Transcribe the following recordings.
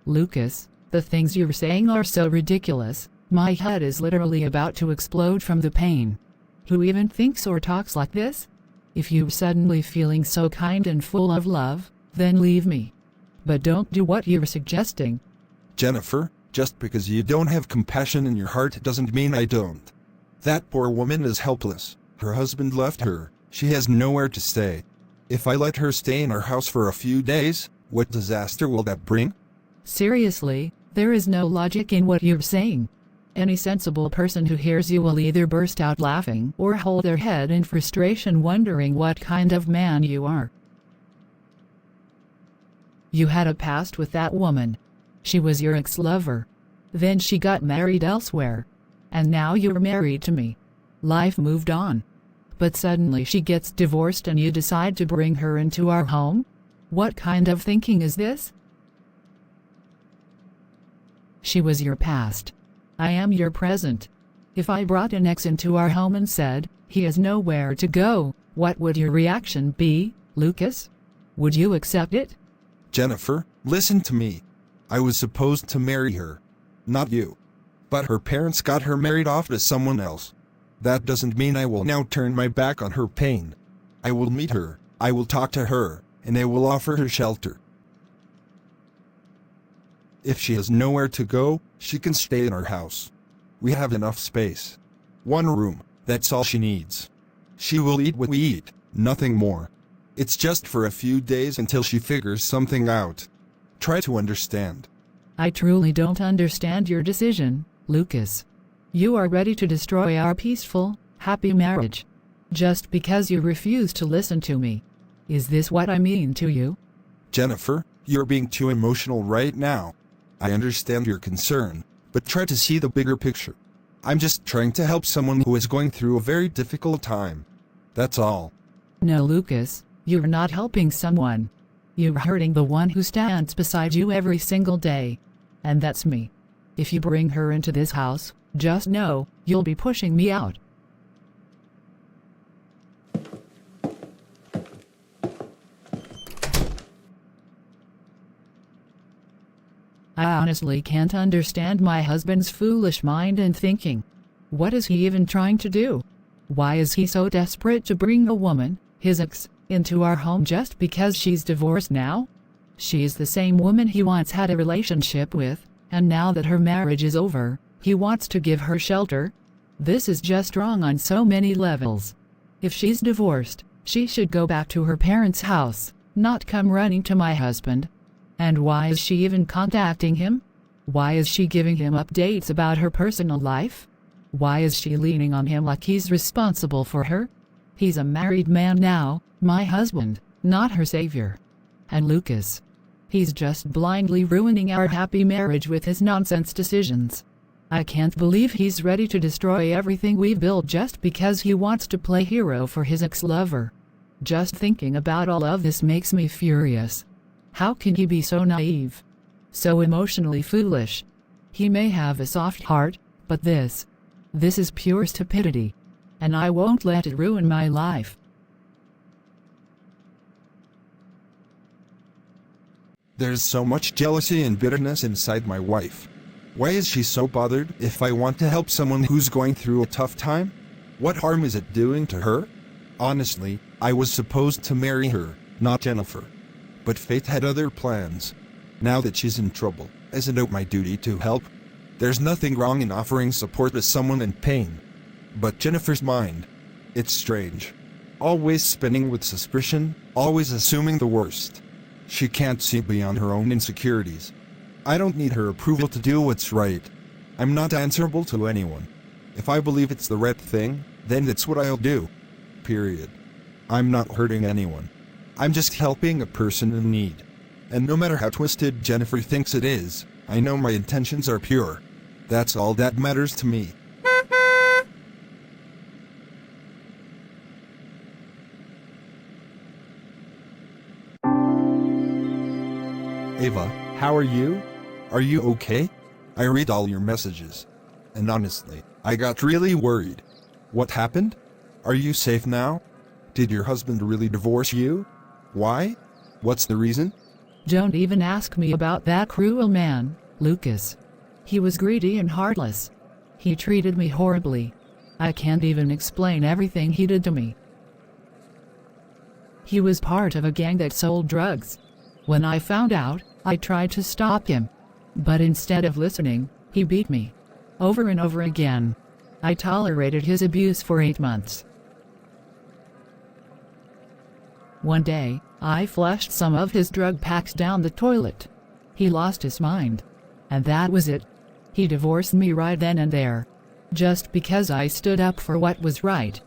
Lucas, the things you're saying are so ridiculous, my head is literally about to explode from the pain. Who even thinks or talks like this? If you're suddenly feeling so kind and full of love, then leave me. But don't do what you're suggesting. Jennifer, just because you don't have compassion in your heart doesn't mean I don't. That poor woman is helpless. Her husband left her. She has nowhere to stay. If I let her stay in our house for a few days, what disaster will that bring? Seriously, there is no logic in what you're saying. Any sensible person who hears you will either burst out laughing or hold their head in frustration wondering what kind of man you are. You had a past with that woman. She was your ex-lover. Then she got married elsewhere. And now you're married to me. Life moved on. But suddenly she gets divorced and you decide to bring her into our home? What kind of thinking is this? She was your past. I am your present. If I brought an ex into our home and said, he has nowhere to go, what would your reaction be, Lucas? Would you accept it? Jennifer, listen to me. I was supposed to marry her. Not you. But her parents got her married off to someone else. That doesn't mean I will now turn my back on her pain. I will meet her, I will talk to her, and I will offer her shelter. If she has nowhere to go, she can stay in our house. We have enough space. One room, that's all she needs. She will eat what we eat, nothing more. It's just for a few days until she figures something out. Try to understand. I truly don't understand your decision, Lucas. You are ready to destroy our peaceful, happy marriage. Just because you refuse to listen to me. Is this what I mean to you? Jennifer, you're being too emotional right now. I understand your concern, but try to see the bigger picture. I'm just trying to help someone who is going through a very difficult time. That's all. No, Lucas, you're not helping someone. You're hurting the one who stands beside you every single day. And that's me. If you bring her into this house, just know, you'll be pushing me out. I honestly can't understand my husband's foolish mind and thinking. What is he even trying to do? Why is he so desperate to bring a woman, his ex, into our home just because she's divorced now? She's the same woman he once had a relationship with, and now that her marriage is over, he wants to give her shelter? This is just wrong on so many levels. If she's divorced, she should go back to her parents' house, not come running to my husband. And why is she even contacting him? Why is she giving him updates about her personal life? Why is she leaning on him like he's responsible for her? He's a married man now, my husband, not her savior. And Lucas. He's just blindly ruining our happy marriage with his nonsense decisions. I can't believe he's ready to destroy everything we've built just because he wants to play hero for his ex-lover. Just thinking about all of this makes me furious. How can he be so naive? So emotionally foolish? He may have a soft heart, but this is pure stupidity. And I won't let it ruin my life. There's so much jealousy and bitterness inside my wife. Why is she so bothered if I want to help someone who's going through a tough time? What harm is it doing to her? Honestly, I was supposed to marry her, not Jennifer. But fate had other plans. Now that she's in trouble, isn't it my duty to help? There's nothing wrong in offering support to someone in pain. But Jennifer's mind, it's strange. Always spinning with suspicion, always assuming the worst. She can't see beyond her own insecurities. I don't need her approval to do what's right. I'm not answerable to anyone. If I believe it's the right thing, then that's what I'll do. Period. I'm not hurting anyone. I'm just helping a person in need. And no matter how twisted Jennifer thinks it is, I know my intentions are pure. That's all that matters to me. Ava, how are you? Are you okay? I read all your messages. And honestly, I got really worried. What happened? Are you safe now? Did your husband really divorce you? Why? What's the reason? Don't even ask me about that cruel man, Lucas. He was greedy and heartless. He treated me horribly. I can't even explain everything he did to me. He was part of a gang that sold drugs. When I found out, I tried to stop him. But instead of listening, he beat me. Over and over again. I tolerated his abuse for 8 months. One day, I flushed some of his drug packs down the toilet. He lost his mind. And that was it. He divorced me right then and there. Just because I stood up for what was right.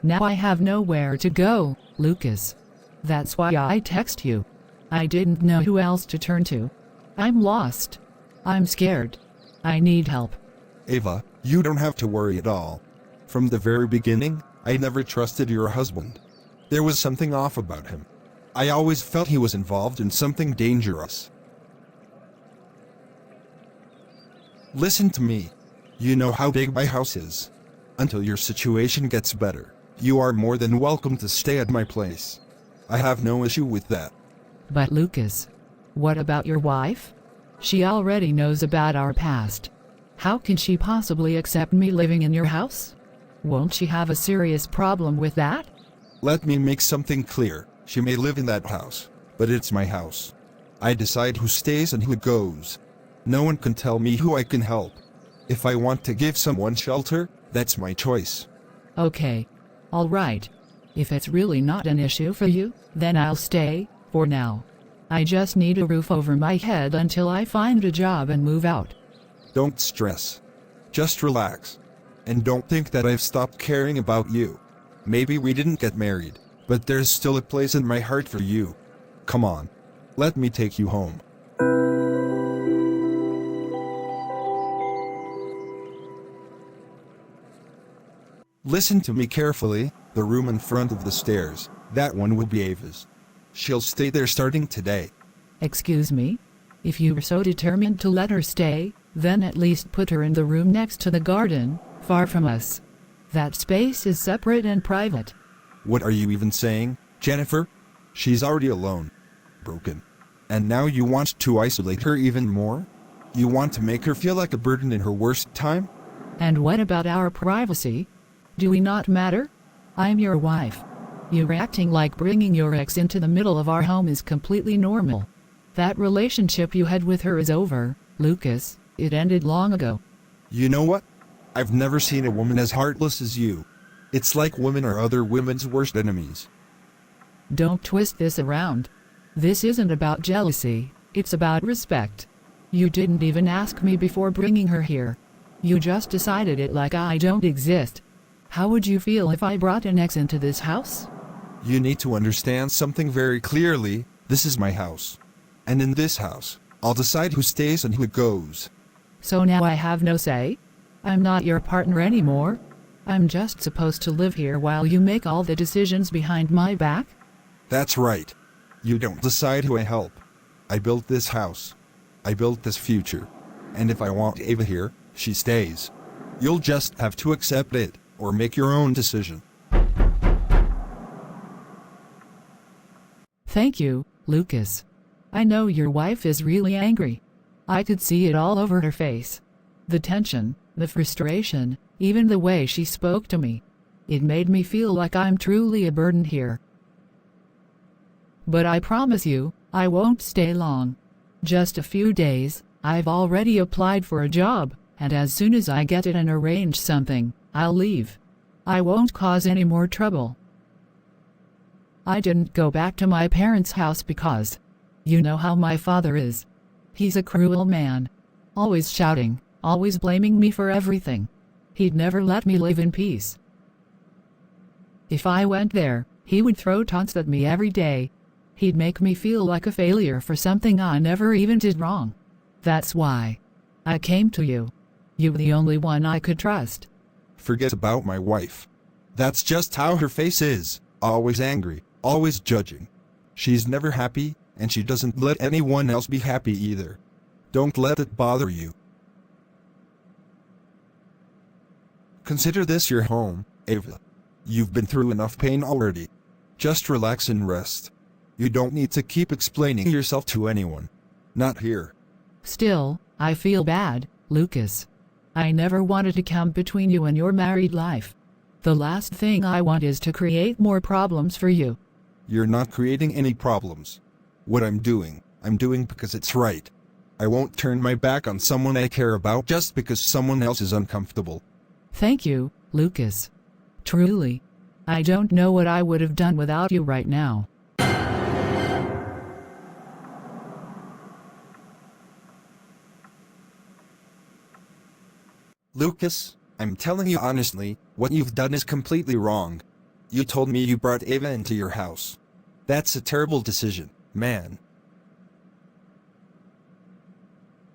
Now I have nowhere to go, Lucas. That's why I text you. I didn't know who else to turn to. I'm lost. I'm scared. I need help. Ava, you don't have to worry at all. From the very beginning, I never trusted your husband. There was something off about him. I always felt he was involved in something dangerous. Listen to me. You know how big my house is. Until your situation gets better, you are more than welcome to stay at my place. I have no issue with that. But Lucas, what about your wife? She already knows about our past. How can she possibly accept me living in your house? Won't she have a serious problem with that? Let me make something clear. She may live in that house, but it's my house. I decide who stays and who goes. No one can tell me who I can help. If I want to give someone shelter, that's my choice. Okay. All right. If it's really not an issue for you, then I'll stay, for now. I just need a roof over my head until I find a job and move out. Don't stress. Just relax. And don't think that I've stopped caring about you. Maybe we didn't get married, but there's still a place in my heart for you. Come on. Let me take you home. Listen to me carefully. The room in front of the stairs, that one will be Ava's. She'll stay there starting today. Excuse me? If you were so determined to let her stay, then at least put her in the room next to the garden, far from us. That space is separate and private. What are you even saying, Jennifer? She's already alone. Broken. And now you want to isolate her even more? You want to make her feel like a burden in her worst time? And what about our privacy? Do we not matter? I'm your wife. You're acting like bringing your ex into the middle of our home is completely normal. That relationship you had with her is over, Lucas. It ended long ago. You know what? I've never seen a woman as heartless as you. It's like women are other women's worst enemies. Don't twist this around. This isn't about jealousy, it's about respect. You didn't even ask me before bringing her here. You just decided it like I don't exist. How would you feel if I brought an ex into this house? You need to understand something very clearly. This is my house. And in this house, I'll decide who stays and who goes. So now I have no say? I'm not your partner anymore? I'm just supposed to live here while you make all the decisions behind my back? That's right. You don't decide who I help. I built this house. I built this future. And if I want Ava here, she stays. You'll just have to accept it, or make your own decision. Thank you, Lucas. I know your wife is really angry. I could see it all over her face. The tension, the frustration, even the way she spoke to me. It made me feel like I'm truly a burden here. But I promise you, I won't stay long. Just a few days. I've already applied for a job, and as soon as I get it and arrange something, I'll leave. I won't cause any more trouble. I didn't go back to my parents' house because, you know how my father is. He's a cruel man. Always shouting, always blaming me for everything. He'd never let me live in peace. If I went there, he would throw taunts at me every day. He'd make me feel like a failure for something I never even did wrong. That's why I came to you. You're the only one I could trust. Forget about my wife. That's just how her face is. Always angry, always judging. She's never happy, and she doesn't let anyone else be happy either. Don't let it bother you. Consider this your home, Ava. You've been through enough pain already. Just relax and rest. You don't need to keep explaining yourself to anyone. Not here. Still, I feel bad, Lucas. I never wanted to come between you and your married life. The last thing I want is to create more problems for you. You're not creating any problems. What I'm doing because it's right. I won't turn my back on someone I care about just because someone else is uncomfortable. Thank you, Lucas. Truly. I don't know what I would have done without you right now. Lucas, I'm telling you honestly, what you've done is completely wrong. You told me you brought Ava into your house. That's a terrible decision, man.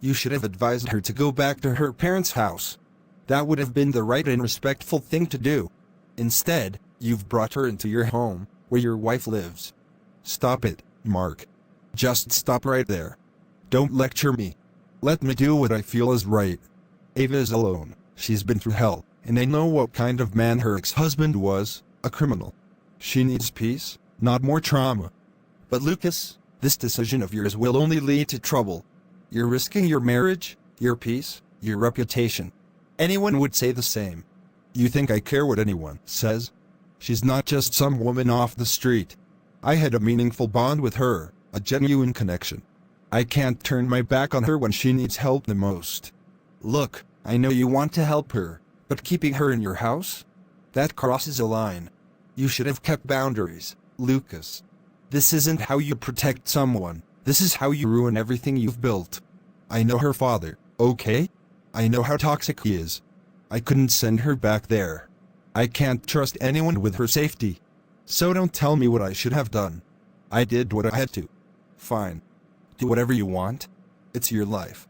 You should have advised her to go back to her parents' house. That would have been the right and respectful thing to do. Instead, you've brought her into your home, where your wife lives. Stop it, Mark. Just stop right there. Don't lecture me. Let me do what I feel is right. Ava is alone. She's been through hell, and I know what kind of man her ex-husband was, a criminal. She needs peace, not more trauma. But Lucas, this decision of yours will only lead to trouble. You're risking your marriage, your peace, your reputation. Anyone would say the same. You think I care what anyone says? She's not just some woman off the street. I had a meaningful bond with her, a genuine connection. I can't turn my back on her when she needs help the most. Look, I know you want to help her, but keeping her in your house? That crosses a line. You should have kept boundaries, Lucas. This isn't how you protect someone. This is how you ruin everything you've built. I know her father, okay? I know how toxic he is. I couldn't send her back there. I can't trust anyone with her safety. So don't tell me what I should have done. I did what I had to. Fine. Do whatever you want. It's your life.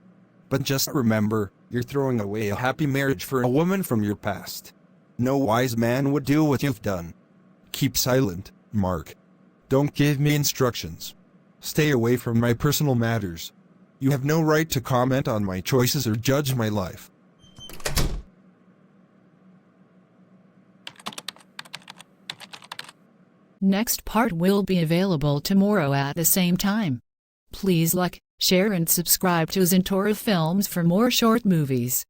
But just remember, you're throwing away a happy marriage for a woman from your past. No wise man would do what you've done. Keep silent, Mark. Don't give me instructions. Stay away from my personal matters. You have no right to comment on my choices or judge my life. Next part will be available tomorrow at the same time. Please like, share and subscribe to Zentora Films for more short movies.